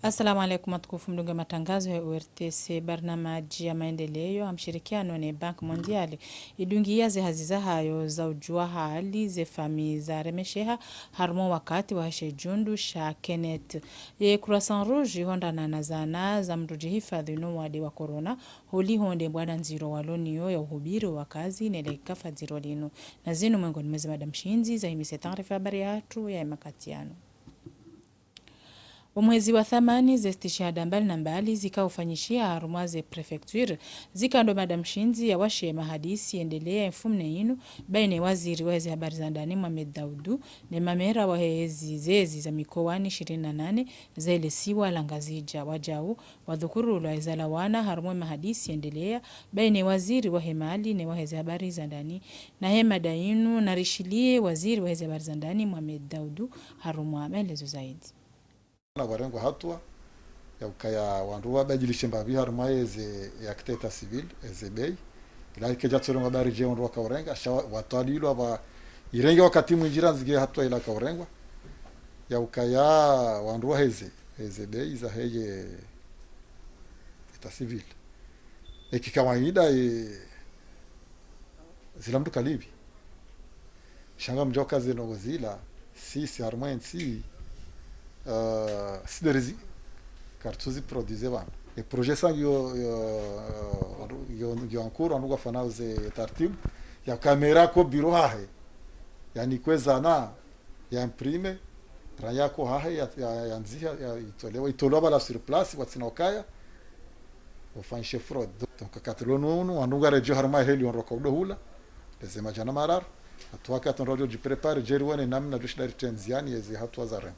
Assalamu alaikum matukufu mdunga matangazo ya URTC barnamaji ya maendeleo mshirikiano na Bank Mondiali idungia haziza hayo za ujua hali ze fami za remesheha harmo wakati wa shejundu sha Kenneth ye Croissant Rouge honda na nazana za mruji hifadhi no wadi wa corona holi honde bwana nziro waloniyo ya uhubiri wa kazi neleka fadziro lino na zinu mwengoni mwezi madam Shinzi za himise taarifa habari yatu ya makatiano. Mwezi wa thamani zestishada mbali na mbali zikaufanyishia harumwaze prefecture zikando madam Shinzi ya washe mahadisi endelea mfumne inu baine waziri wezi habari za ndani Mohamed Daudu ne mamera wa hezi zezi za mikoani 28 zele siwa langazija wajau wadhukuru la izalawana harumwe mahadisi endelea baine waziri wa hemali ne wahezi habari za ndani na hema dainu na rishilie waziri wahezi habari za ndani Mohamed Daudu harumwa melezo zaidi. Na warengo hatua ya ukaya wanduwa bajilishe mbavi harumaye ze ya kiteta civil ezebei ila ikeja tsoro ngabari je wanduwa ka warenga sha watwalilo aba irenge wakati mwinjira nzige hatua ila ka warengwa ya ukaya wanduwa ezebei za heye kita civil ekikawaida zila mtu kalibi shanga mjoka zeno zila sisi harumaye nsi siderezi kartuzi produise bana e projet sang yo encore on doit faire ze tartib ya kamera ko bureau hahe yani kwezana ya imprime raya ko hahe ya nzia ya itolewa la sur place watsinokaya ufanyishe fraud donc katlonu anunga rejo harma heli on rokodo hula lazima jana marar atwaka ton radio ji prepare jerwane namna dushidari tenziani yezi hatwa zare.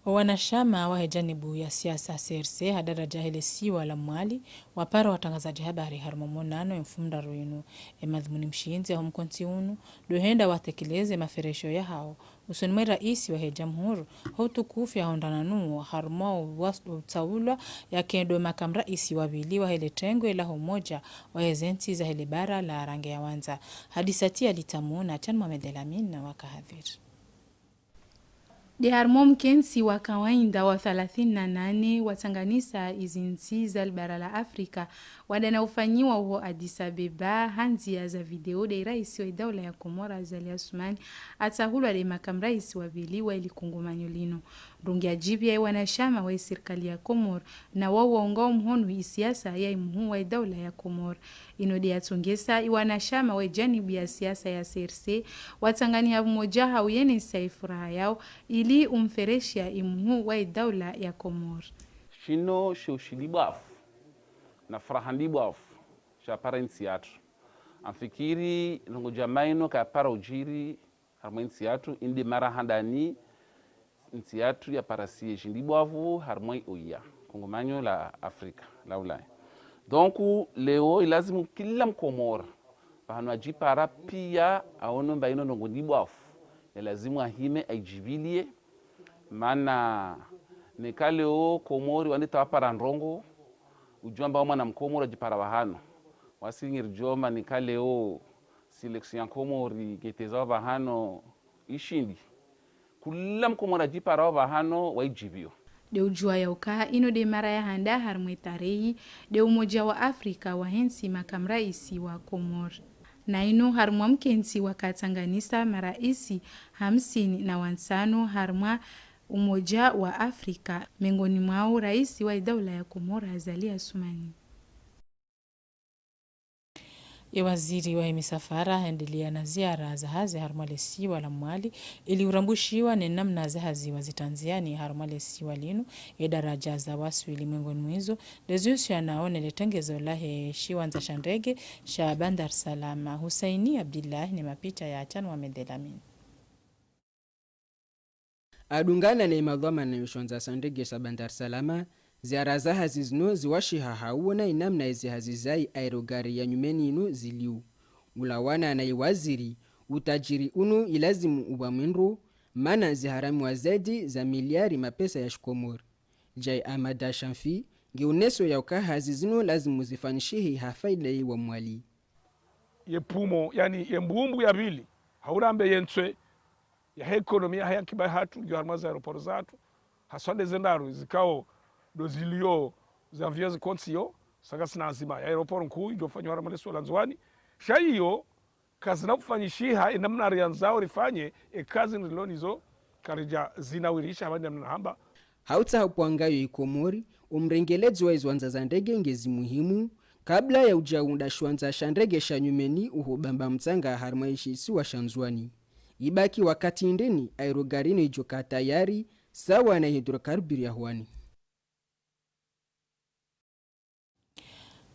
Wanashama wa hejanibu ya siasa CRC hadaraja hele siwa la mwali wapara watangazaji habari harmomonano mfumda ruinu madhumuni mshinzi ya humkonti unu duhenda watekeleze maferesho ya hao usonimwe raisi wa hejamhuru hautukufu ya hondananu harmo utawulwa ya kendo makam raisi wawili wa hele tengo ila homoja wa hezenti za hele bara la range ya wanza hadisati alitamuna chan Mohamed Elamin na wakahadhiri. De harmom kensi wa kawaida wa 38 watanganisa izinsi za bara la Afrika wadana ufanyiwa huo Addis Abeba hanzia za video de raisi wa daula ya Komora Azali Assoumani atahulwa de makam raisi wa vili wa ili kungumanyo lino rungia jibia wanashama wa serikali ya Komor na wao waongao mhonu isiasa ya mhu wa daula ya Komor inode yatongesa wanashama wa janibu ya siasa ya CRC watangania mmoja hauyene saifuraha yao ili umfereshia imhu wa daula ya Komor shino shoshilibafu na farahandibafu cha parensiatu amfikiri nungu jamaino ka para ujiri harmoinsiatu indi mara handani nsiatu ya parasie shindibwavu harmoi oya kongomanyo la Afrika la Ulaya donc leo ilazimu kila mkomora bahano ajipara pia aono mbaino nungu ndibwavu lazimu ahime aijibilie mana nekaleo Komori wanita wapara ndrongo ujomba mwana mkomora jipara bahano wasingir joma nekaleo selection Komori geteza bahano ishindi kula mkomora jipara bahano waijibio de ujua ya ukaha ino de mara ya handa harmwe tarehi de umoja wa Afrika wa hensi makam raisi wa Komor na ino harmwa mkensi wakatanganisa maraisi 55 harmwa umoja wa Afrika miongoni mwao raisi wa daula ya Komora Azali Assoumani. Waziri wa misafara endelea na ziara za hazi harmalesi wala mwali ili urambushiwa ni namna za hazi wazitanziani harmalesi walinu daraja za waswili miongoni mwizo dezusi anaone letengezo lahe shiwanza shandege sha Bandar Salama. Husaini Abdullah ni mapita ya Chan Mohamed Elamin. Adungana na imadhama na yushwanza shandege sha Bandar Salama ziara za hazizno ziwashiha hauona inamna ezi hazizai aerogari ya nyumeni inu ziliu. Ulawana na iwaziri utajiri unu ilazimu ubamwinru mana ziharami wazedi za miliari mapesa ya Komor. Jai Amada Shamfi ngeuneso ya ukaha hazizno lazimu zifanishihi hafaida wa mwali. Ye pumo yani ye mbumbu ya vili haurambe yenswe ya ekonomia haya kibai hatu ndio harmaza aeroport zatu haswande zendaru zikao dozilio za viazi konsio saka sina azima ya aeroport nkuu indofanywa haramalesi wala nzwani shaiyo kazi na kufanyishiha inamna rianzao rifanye kazi nilonizo karija zinawirisha abandi namna hamba hautsa hapuangayo ikomori umrengeledzo wa izwanza za ndege ngezi muhimu kabla ya ujaunda shwanza shandege shanyumeni uhobamba mtsanga harmaishisi wa shanzwani ibaki wakati ndeni aerogarini ijoka tayari sawa na hidrokarburi ya hwani.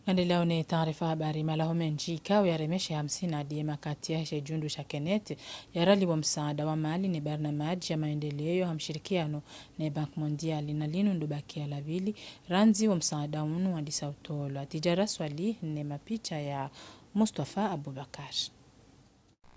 Naendelea ni taarifa habari malahome njika ya remeshe 50 hadi makati ya jundu shakenet ya rali wa msaada wa mali ni barnamaji ya maendeleo hamshirikiano na Bank Mondial na linu ndubakia lavili ranzi wa msaada unu hadi Sautola tijara swali ni mapicha ya Mustafa Abubakar.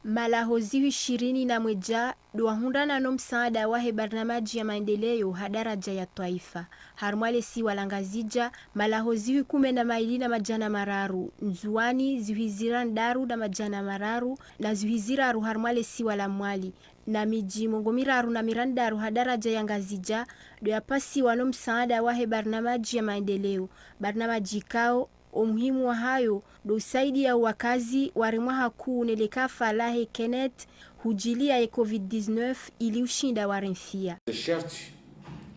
Malahoziwi 20 na mweja duahundana no msaada wahe barnamaji ya maendeleo hadaraja ya taifa harmwale si walangazija malahoziwi 10 na maili na majana mararu nzuani zuhizira ndaru na majana mararu na zuhizira aru harmwale si wala mwali na miji mongomiraru na mirandaru hadaraja ya ngazija doyapasi wano msaada wahe barnamaji ya maendeleo barnamaji kao umuhimu wa hayo dosaidi ya wakazi warimwaha kuu nelekafa lahe Kenneth hujilia ya COVID-19 ili ushinda warimfia. Sharti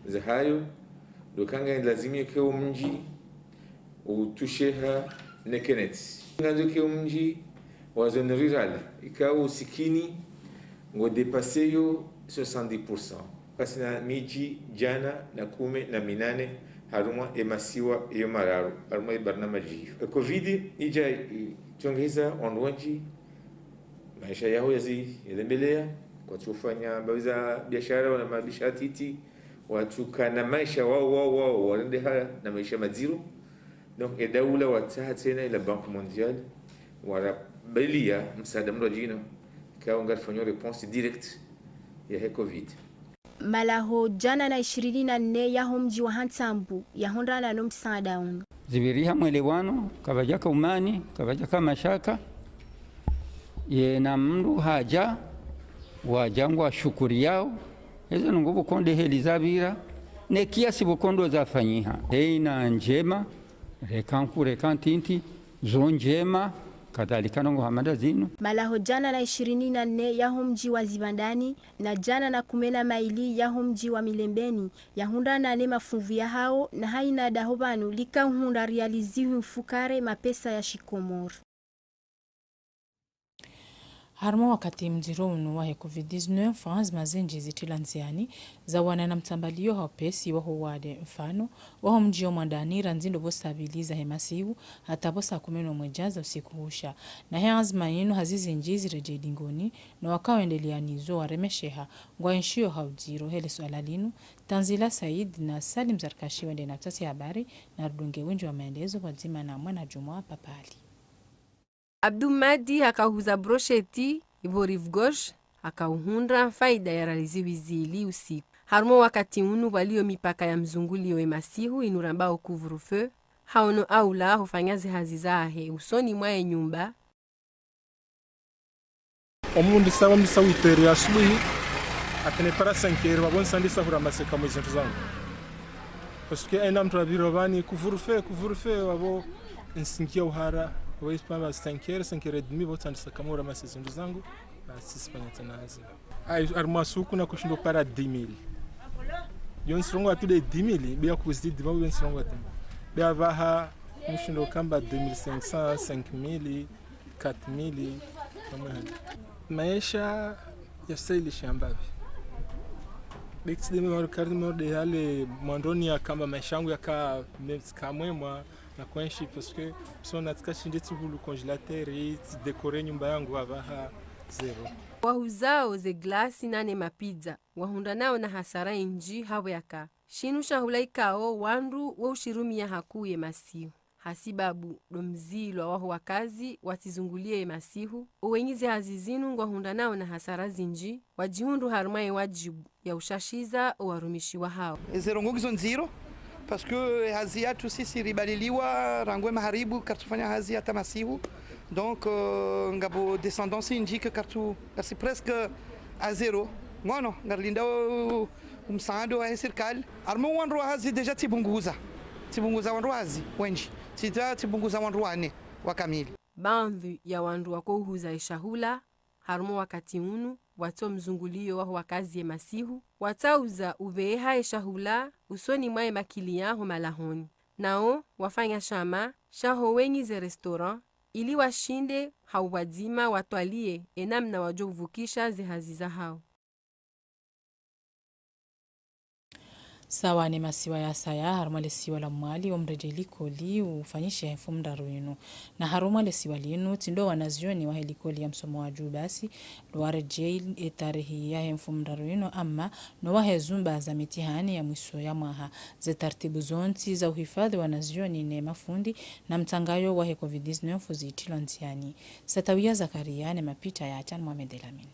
za hayo dokanga lazimia keo mji utusheha ne Kenneth. Nganzo keo mji wa zone rural ikao usikini ngo depasseyo 70%. Pasina miji jana na 10 na 8 haruma emasiwa iyo mararu haruma barnamaji covid ija tuongeza onwanji maisha yao yaziendelea kwa kufanya baadhi biashara na mabisha titi watu kana maisha wao waende haya na maisha maziro donc edaula wataha tena ila Bank Mondial warabelia msaada mrojina kaunga fanyo response direct ya covid. Malaho jana na 24 ya mji wa Hantambu ya hondana no msaada unu zibiriha mwelewano kabajaka umani kabajaka mashaka ye na mndu haja wajangwa shukuri yao hizo nguvu konde heli zabira ne kiasi bukondo zafanyiha heina njema rekantinti zonjema kadhalika nongo hamada zinu. Malaho jana na 24 ya mji wa Zibandani na jana na 10 maili ya mji wa Milembeni ya hunda na nema fuvu ya hao na haina dahobanu lika hunda realiziwi mfukare mapesa ya shikomoro. Harma wakati mzironu wa COVID-19 France mazenji zitilanziani za wana na mtambalio haupesi waho wade mfano waho mjio mwandani ranzindo bostabiliza hemasihu hata bosa kumeno mwejaza usiku husha na heazma inu hazizi njizi rejedingoni na wakawendelea nizo waremesheha ngwa enshio haujiro hele swala linu Tanzila Said na Salim Zarkashi wende na tasi habari na rudunge wenju wa maendezo wazima na mwana Jumua Papali. Abdumadi akahuza brosheti ivo rive gauche akauhundra faida ya raliziwi zili usiku. Harmo wakati unu walio mipaka ya mzungulio emasihu inurambao couvre-feu haono aula hufanyazi hazizahe usoni mwae nyumba. Omundi sawa witeri asubuhi atene para 5 wabonsandisa huramaseka mwizentu zangu parce que aina mtu abirobani couvre-feu wabo nsinkia uhara Waispa 5h30 botandisa kamura masizindu zangu sisi fanya tena hazi armasuku na kushindo para 10000 yonsrongo atude 10000 bia kuzidi diva yonsrongo atu bia vaha mushindo kamba 2500 5000 4000 kama maisha ya saili shambavi bixi de karimo de hale mwandoni ya kamba maisha yangu yaka kamwemwa na kuenshi parce que son natika shindeti hulu congélateur et décorer nyumba yangu avaha zero. Wahuzao ze glasi nane mapizza wahunda nao na hasara inji hawe yaka shinu shahulaikao wandu wa ushirumia hakuye masihu hasibabu domzilo waho wakazi watizungulie masihu uwenyizi hazizinu ngwahunda nao na hasara zinji wajihundu harumaye wajibu ya ushashiza uwarumishi wa hao zerongogizo nziro parce que hazia tu sisi ribaliliwa rangwe maharibu kartufanya hazia tamasihu donc ngabo descendance indique kartu c'est presque à zéro ngono ngarlinda msaada wa serikali armo wanru hazi deja tibunguza wanru hazi wenji tibunguza wanru wane wakamili. Baadhi ya wandu wakouhuza ishahula harumo wakati unu wato mzungulio waho wakazi ya masihu watauza uveha ishahula usoni mwae makiliyaho malahoni nao wafanya shama shaho wengi ze restaurant ili washinde hauwadzima watwalie enamna wajovukisha zihaziza hao. Sawa ni masiwa ya saya harumale siwa la mwali omrejeli koli ufanyisha hefumda ruinu na harumale siwa linu tindo wanazioni wa helikoli ya msomo wa juu basi luwarejeli etarehi ya hefumda ruinu ama nowa hezumba za mitihani ya mwiso ya mwaha ze tartibu zonti za uhifadhi wanazioni ne mafundi na mtangayo wa COVID-19 fuzitilo ntiani. Satawia Zakaria ne mapita ya Achan Mohamed Elamin.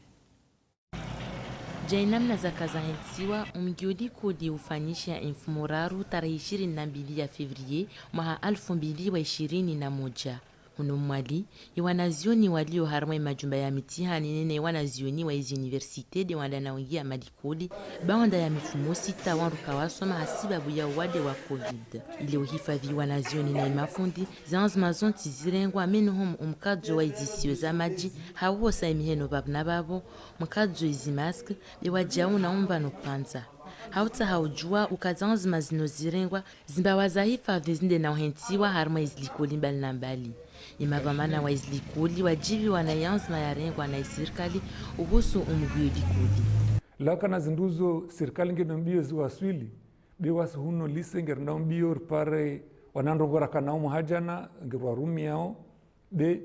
Jainamna za kazahensiwa umgiodi kodi ufanyisha infumuraru tarehe 22 ya Fevrier mwaha 2021. Huno mwali, wanazioni walio harma majumba ya mitihani nene wanazioni wa hizi universite de wadana wengi ya madikoli baonda ya mifumo sita wanruka wasoma hasibabu ya wade wa COVID. Ile uhifadhi wanazioni na mafundi zanzima zonti zirengwa menuhum umkadzo wa izisiwe za maji hawo sa imiheno babna babo mkadzo izi mask liwajau na umba no panza. Hauta haujua ukazanzima zino zirengwa zimbawaza hifadhi zinde na uhentiwa harma izlikoli mbali na mbali. Imavamana wa izlikoli wajibi wanayanzima ya rengwa na isirikali uhusu umguyo likoli. Laka na zinduzo sirikali ngeno mbio ziwaswili bewasi huno lise ngernao mbio ripare wanandongora kanao muhajana ngirwa rumi yao de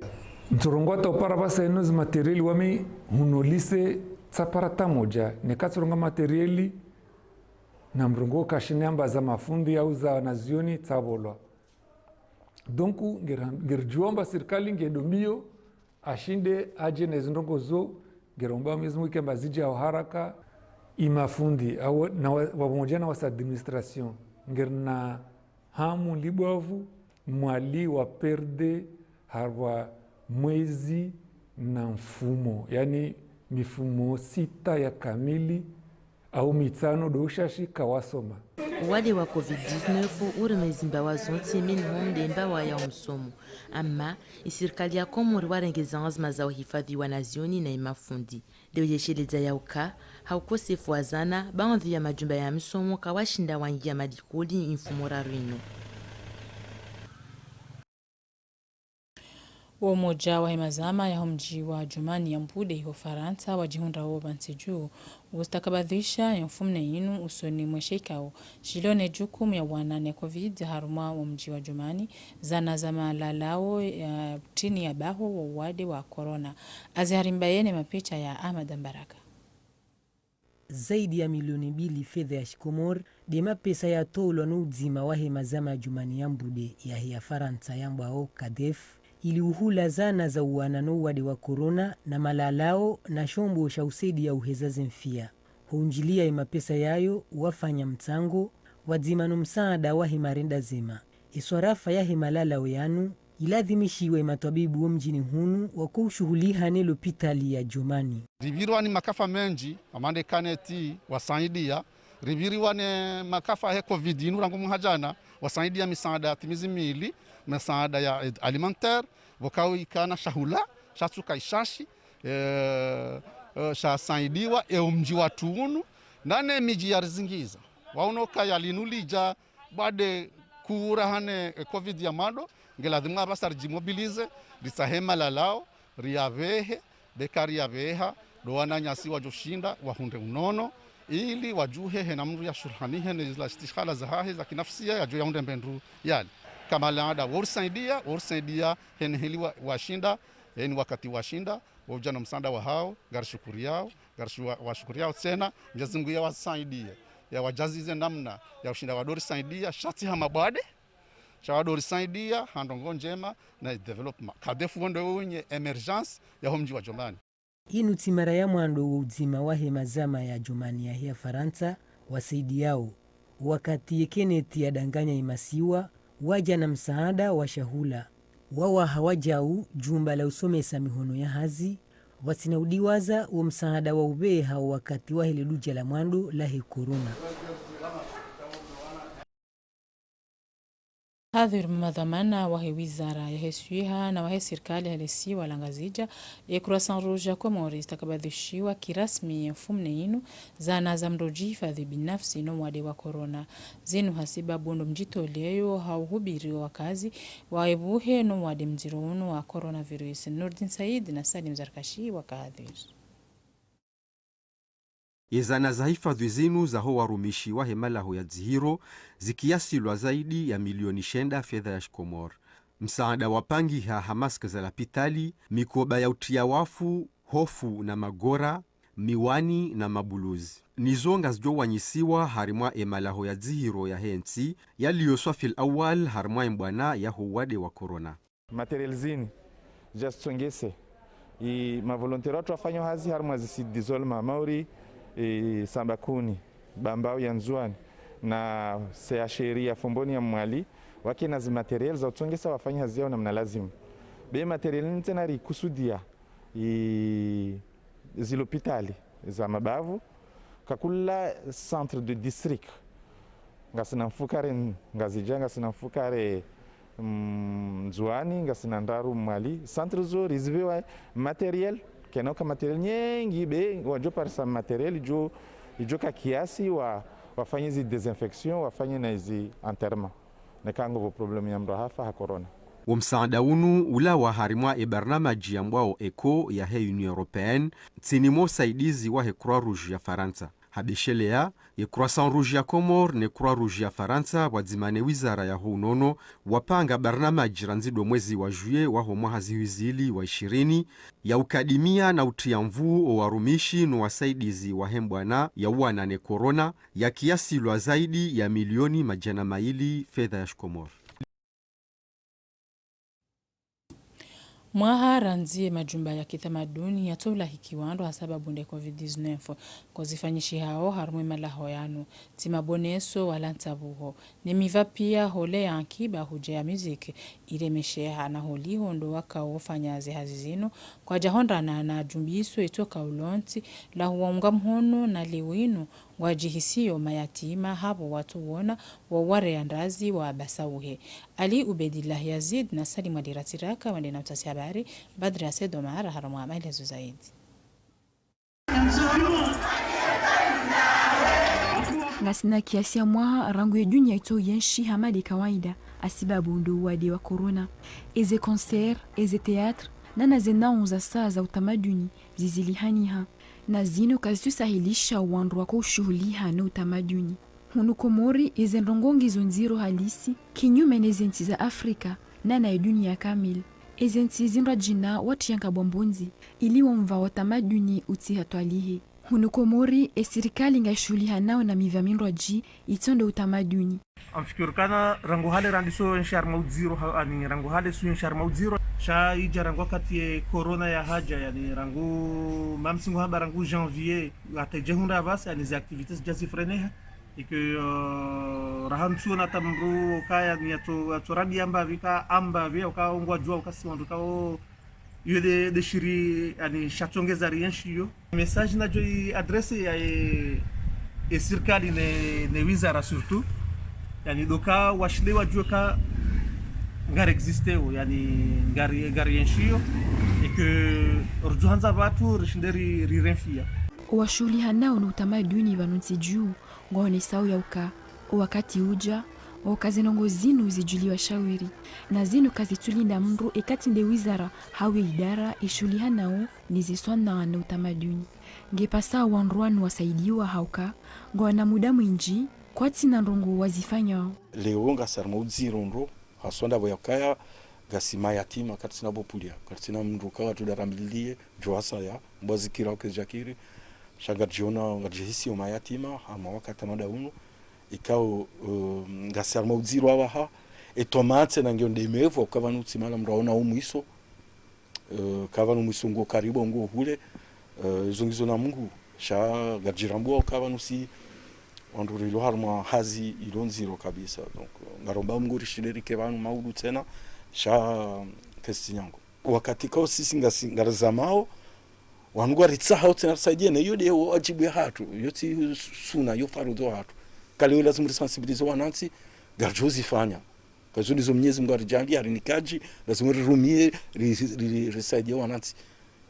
mturongota upara basa enozi materiali wame huno lise tsapara tamoja nekatsuronga materiali na mrongo kashinyamba za mafundi au za wanazioni tabolwa. Donku ngirjuomba serikali ngedombio ashinde aje na zindongo zo ngeromba mwezimu kemba zija au haraka imafundi au na wamoja na wasa administration ngerna hamu libwavu mwali wa perde harwa mwezi na mfumo yani mifumo sita ya kamili au mitano doshashi kawasoma. Wade wa COVID-19 uremezimba wazonti minhum demba wa ya msomo. Ama isirikali ya komori warengeza nzima za uhifadhi wanazioni na imafundi. Deo yesheleza ya uka, haukosefu wazana, baadhi ya majumba ya msomo kawashinda wangia madikoli infumora rino. Umoja wa himazama ya mji wa Jumani ya Mbude hiyo Faransa wajihunda huo banseju ustakabadhisha ya mfumne inu usoni mweshekao shilone jukumu ya wanane COVID haruma wa mji wa Jumani zana za malalao ya tini ya baho wa wade wa corona aziharimbayene mapicha ya Ahmad Mbaraka. Zaidi ya milioni 2 fedha ya shikomor dema pesa ya tolo na uzima wa himazama ya Jumani ya Mbude ya Faransa ya mbao kadef ili uhula zana za uwanano wade wa corona na malalao na shombo sha usedi ya uhezazi mfia. Huunjilia ima pesa yayo wafanya mtango wadzimano msaada wa himarenda zima. Iswarafa ya himalalao yanu iladhimishiwe matabibu wa mjini hunu wakushuhuli hane lopitali ya Jumani. Ribirwa ni makafa menji amande kaneti wasaidia. Ribirwa ni makafa he COVID inurangu muhajana wasaidia misaada timizi mili misaada ya alimentaire wakao ikana shahula shatuka ishashi shasaidiwa mji watu unu nane miji ya rizingiza waunoka ya linulija bade kuura hane COVID ya mado ngeladhima basar jimobilize risahema lalao riavehe bekari ya veha doana nyasi wajoshinda wahunde unono ili wajuhe hena mru ya shurhanihe ne la istikhala zahahi za kinafsia ya joya hunde mbendru yali kama laada worsaidia hene heli washinda yani wakati washinda wajana msanda wa hao garshukuri yao washukuri yao tena Mwenyezi Mungu ya wasaidia ya wajazize namna ya ushinda wadori saidia shati hama bade shawadori saidia handongo njema na development kadefu wando wenye emergence ya mji wa Jomani. Inu timara ya mwando wa uzima wa hemazama ya Jomani ya hia Faransa wasaidi yao wakati yekeneti ya danganya imasiwa waja na msaada wa shahula wawa hawajau jumba la usomesa mihono ya hazi wasinaudiwaza wa msaada wa ubeha wakati wa hili duja la mwandu la corona. Hadhir madhamana wahe wizara ya heswiha na wahe serikali halisi walangazija Croissant Rouge Comores takabadhishiwa kirasmi mfumne inu zana za mroji hifadhi binafsi no mwade wa corona zinu hasiba bondo mjitoleyo hauhubiri wa kazi waebuhe no mwade mzirounu wa coronavirus. Nurdin Said na Salim Zarkashi wa Kahadhir. Yezana za hifadhi zinu za ho warumishi wa hemalaho ya dzihiro zikiasilwa zaidi ya milioni 9 fedha ya Shikomor. Msaada wapangi ha hamaska za lapitali, mikoba ya utia wafu, hofu na magora, miwani na mabuluzi. Nizonga zjo wanyisiwa harimwa emalaho ya dzihiro ya hensi yaliyoswa fil awal harimwa mbwana ya huwade wa corona. Material zini just songese i mavolontaire watu wafanya hazi harimwa zisi dizolma mauri sambakuni bambao ya nzuani na sea sheria fomboni ya mwali wake na zi material za utongesa wafanya hazi yao na mna lazimu be material nitena rikusudia zilopitali za mabavu kakula centre de district ngasina mfukare ngazijanga sina mfukare nzuani ngasina ndaru mwali centre zo rizvewa material kenoka material nyengi be wajo parsa material jo ka kiasi wafanye hizi desinfection wafanye na hizi enterrement nekango vo problem ya mdo hafa ha corona. Msaada unu ula wa harimwa barnamaji ya mbwao ECO ya he Union Européenne tsinimo saidizi wa he Croix Rouge ya Faransa. Habeshelea ye Croissant Rouge ya Comor ne Croix Rouge ya Faransa wadzimane wizara ya hunono wapanga barnamaji ranzido mwezi wa juye wa homwa haziwizili wa 20 ya ukadimia na utiamvu o warumishi no wasaidizi wa hembwana ya wana ne corona ya kiasi lwa zaidi ya milioni majana maili fedha ya Shikomor. Mwaha ranzie majumba ya kitamaduni ya tola hikiwando hasababu nde COVID-19 kozifanyishi hao harumwe malaho yanu timaboneso wala ntabuho nemiva pia hole ya ankiba huje ya muziki iremesheha na holi hondo waka ufanyaze hazizino kwa jahonda na jumbiso itoka ulonti la huwaunga mhono na liwinu wajihisio mayatima hapo watu wona waware andazi wa basauhe. Ali Ubedillah Yazid na Salim Adiratiraka wende na utasi habari Badri Asedo Mahara haramu maelezo zaidi. Ngasina kiasi ya mwaha rangu ya dunia ito yenshi hamadi kawaida asibabu ndu wadi wa corona. Eze concert, eze teatre, na nazenao za saa za utamaduni zizilihaniha. Na zino kazitu sahilisha wandu wako ushuhuliha na utamaduni. Hunu Komori eze ndongongi zonziro halisi kinyume neze nchi za Afrika na na dunia kamili. Eze nchi zinra jina watu yanka bombonzi ili wamva watamaduni uti hatualihe. Hunu Komori serikali ngashuhuliha nao na mivamindwa ji itondo utamaduni. Amfikirikana rangu hale rangiso nshar maudziro ani rangu hale su nshar maudziro sha ija rangu wakati corona ya haja yani rangu mamsingu hamba rangu janvier ate jehunda avasi yani zi activités jasi freneha et que rahamsu na tamru kaya ni atu rabi amba vika amba vya uka ungwa jua ukasiwandu kao yule de shiri yani shatongeza rienshiyo message na jo adresse ya serikali ne wizara surtout yani doka washile wajue ka ngari existeo yani ngari yenshio et que urjuhanza watu rishinderi rirenfia washuli hanao na utamaduni vanunsi juu ngone sau ya uka wakati uja wakazi nongo zinu zijuliwa shawiri na zinu kazi tulinda mru ekati nde wizara hawe idara ishuli hanao niziswana na utamaduni ngepasa wanruanu wasaidiwa hauka ngwana muda mwinji kwati na ndongo wazifanya leo ngasarma udzirondo hasonda boyakaya gasima yatima katina bopulia katina mruka watu darambilie joasa ya mbazikira okejakiri shaga jiona ngajihisi mayatima ama wakati mada uno ikao ngasarma udziro abaha etomate na ngionde mevo kavanu tsimala mraona umwiso kavanu mwisongo karibu ngo hule zongizo na Mungu sha gajirambo kavanu si ondurilo harma hazi ilonziro kabisa donc ngaromba Mungu rishinderi kevanu maudu tena sha kesti yangu wakati kwa sisi ngarazamao wanugwa ritsaha utsaidia na yode wajibu ya hatu yoti suna yo farudo hatu kale lazima sensibilize wanansi garjozi fanya kazuni zo Mwenyezi Mungu arijalia arinikaji lazima rirumie risaidia wanansi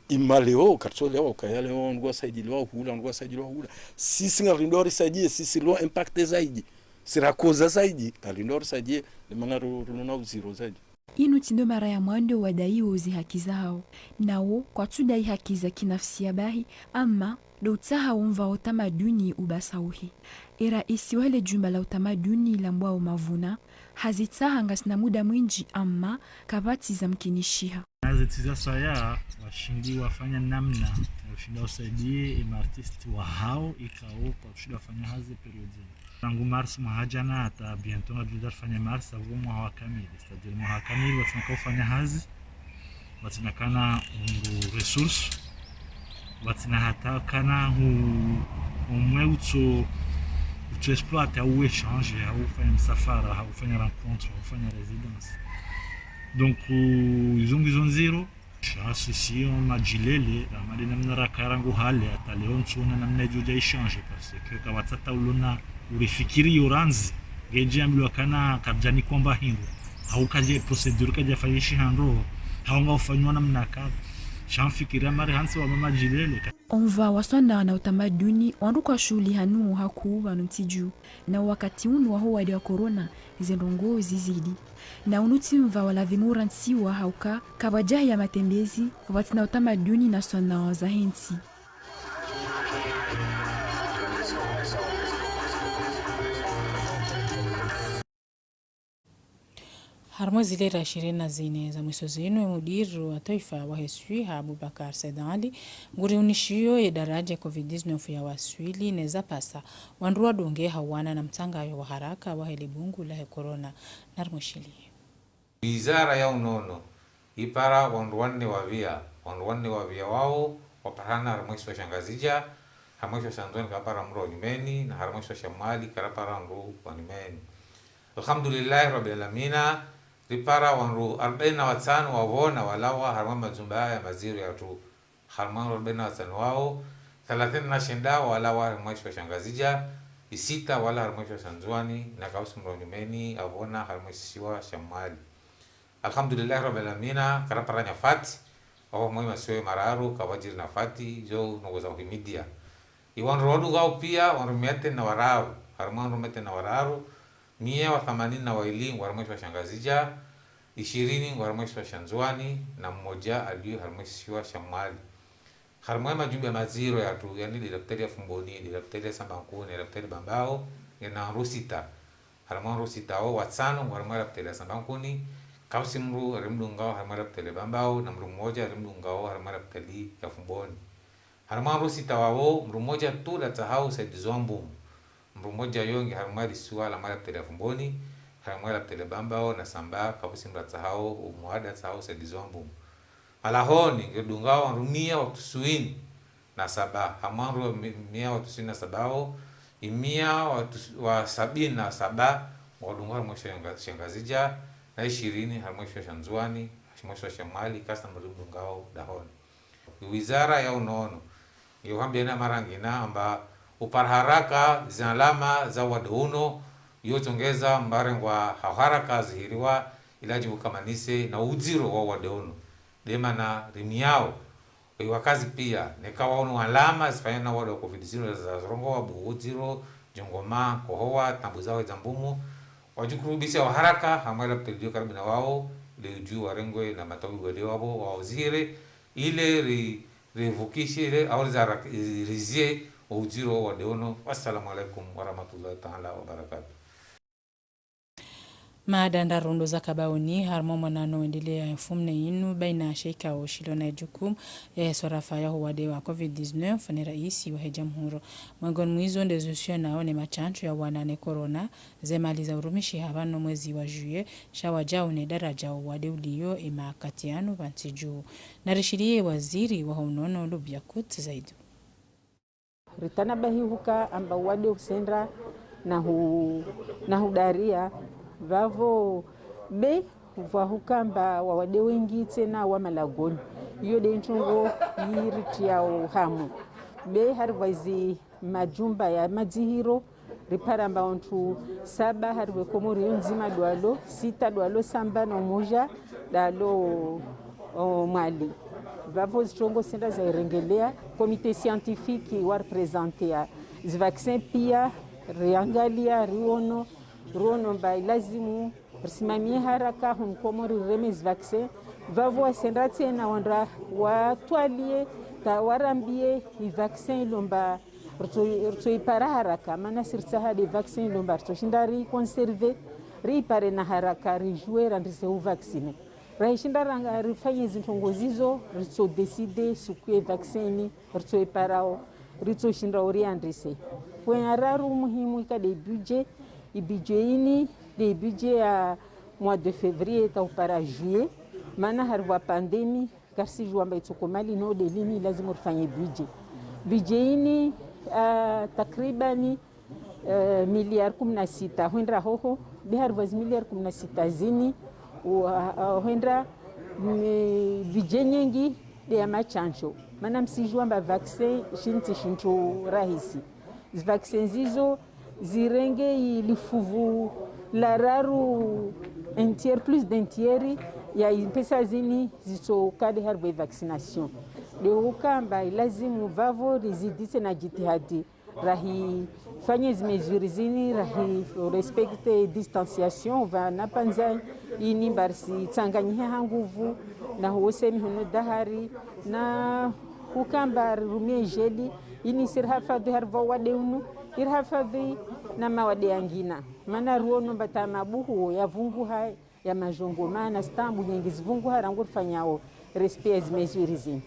imaleo kartoleo kayaleo ngwa saidilwa hula sisi ngarindo risaidie sisi lo impact zaidi sirakoza zaidi alindo risaidie limangaro runona uziro zaidi inu tindo mara ya mwando wadai uzi haki zao nao kwa tudai haki za kinafsi ya bahi ama do utaha umva utamaduni ubasauhi era isi wale jumba la utamaduni la mbwao mavuna hazitaha ngasina muda mwinji ama kabati za mkinishiha nazitiza saya washindi wafanya namna washinda usaidie imartisti wa hao ikao kwa kushinda wafanya hazi periodi tangu mars mahajana hata bientôt ngatuda fanya mars avo mwa kamili c'est-à-dire mwa kamili watinaka ufanya hazi watinakana resource watina hata kana umwe utso exploiter ou échanger ou faire msafara ou faire rencontre ou faire résidence donc ils ont zero ceci on majilele amadena mnara karangu hale hata leo nsona namna joja échanger parce que kawatsata ulona urifikiri yoranzi geje ambiwa kana kabjani kwamba hingo au kaje procedure kaje fanyishi hando haunga ufanywa namna kadha shamfikiria mari hansi wa mama jilele onva wasona na utamaduni wandu kwa shuli hanu haku wanutiju na wakati unu waho wadi wa corona zendongo zizidi na unuti mva wala vimura nsiwa hauka kabajahi ya matembezi watina utamaduni na sona za hensi harmo zilera 24 za mwiso zinu mudiru wa taifa wa Hesui Abubakar Sedali nguri unishio ya daraja COVID-19 ya waswili neza pasa wanduwa donge hawana na mtangayo wa haraka wa helibungu la corona narmushili wizara ya unono ipara wanduwanne wavia wao waparana harmwisho shangazija harmwisho shandoni kapara mro nyumeni na harmwisho shamali karapara mro wanimeni alhamdulillah rabbil alamina ripara wanru 45 wavona walawa harma mazumba ya maziru ya tu harma 45 wao 30 na shenda walawa harmwisho shangazija isita wala harmwisho sanzwani na kausu mro nyumeni avona harmwisho shamali alhamdulillah rabbil alamina karapara nyafati au mwe maswe mararu kawajiri nafati jo nogoza uhimidia iwan rodu gao pia wanrumete na wararu harma rumete na wararu 180 na wailing warmwisho shangazija 20 warmwisho shanzwani na mmoja aliyo harmwisho shamali harmwe majumbe ya maziro ya tu yani daktari ya fumboni daktari sambankuni daktari bambao yana rusita harmwe rusita au watsano warmwe daktari sambankuni kausimru rimdungao harmwe daktari bambao na mru mmoja rimdungao harmwe daktari ya fumboni harmwe rusita wao mru mmoja tu datsahau said zombu mru mmoja yongi harmwe suala mara daktari fumboni harmwe daktari bambao na samba kausimra tsahau umuada tsahau said zombu alahoni ngedungao rumia watusuini na saba hamwanru 197 imia wa 77 wadungao mwisho shangazija na 20 harmwisho shanzwani mwisho shamali kasa mrudungao dahoni wizara ya unono yohambia na marangina amba uparharaka zinalama za waduno yotongeza mbarengwa haraka zihiriwa ilaji ukamanise na uziro wa waduno dema na rimiao wakazi pia nekawa ono alama zifanya na wado COVID-19 za zorongo wa buhuziro jongoma kohoa tambuzao zambumu wajukurubisha wa haraka hamwela ptelio karibu na wao ile juu warengwe na matawi wale wao waozire ile revukishe ile au za rizie uziro wa deono. Wassalamu alaikum warahmatullahi ta'ala wabarakatuh. Maadanda rondo za kabaoni harmo mwanano endelea mfumne inu baina sheika o shilona jukum ya sorafa ya huwade wa COVID-19 fani raisi wa jamhuri mwangon mwizo ndezusio nao ne machancho ya wanane corona zemali za urumishi habano mwezi wa juye shawajao ne daraja wade uliyo ima katianu vantiju narishirie waziri wa unono Lubyakut Zaidu ritana bahi huka amba wade usendra na hudaria vavo be vahukamba wawade wengi tena wa malagoni iyo de nchongo yiritia hamu be harwazi majumba ya madzihiro riparamba ontu 7 harwe Komori nzima dwalo 6 dwalo samba no moja dalo Mali vavo zichongo senda za irengelea komite scientifique wa representea vaccin pia riangalia ruono mba lazimu risimamie haraka hun Komori remes vaccin vavo asenda tena wandra watwalie tawarambie vaccin ilomba ritoipara haraka mana sirtsaha de vaccin ilomba ritoshindari conserve riipare na haraka rijue randrise vaccine rahishinda ranga rifanye zintongo zizo ritodeside sukue vaccine ritoiparao ritoshinda oriandrise poyararu muhimu ikade budget ini de budget ya mois de février taupara juillet mana harwa pandemi kasi juamba itokomali no de lini lazima rifanye budget ini takribani miliari 16 huendra hoho biharvaz miliari 16 zini huendra budget nyingi ya machanjo mana msijuamba vaccin shintu rahisi vaccin zizo zirenge ilifuvu lararu entier plus d'entieri ya pesa zini zitokade harwe vaccination de ukamba lazimu vavo rizidise na jitihadi rahi fanye zimezuri zini rahi respecte distanciation va napanza ini barsi tsanganyihe nguvu na huosemi hunu dahari na ukamba rumie jeli ini sirhafadhi harva wadeunu irhafadhi na mawade angina mana ruono mbata mabuhu ya vungu hai ya majongo mana stambu nyingi zivungu harangurfanyao respect zimezuri zini